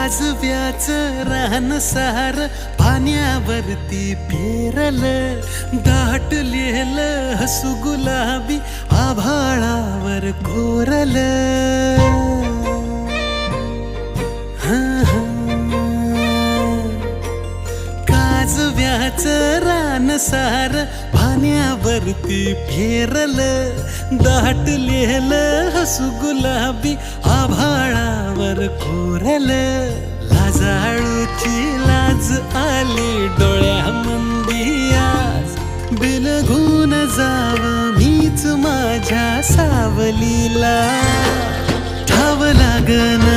काजव्याचं रान सार पाण्यावरती पेरलं, दाटलेलं हसू गुलाबी आभाळावर कोरलं. काजव्याचं रान सार पाण्यावरती पेरलं, दाटलेलं हसू गुलाबी आभाळावर कोरलं. लाजाळूची लाज आली डोळ्यामंदी आज, बिलगून जाव मीच माझ्या सावलीला. ठाव लागन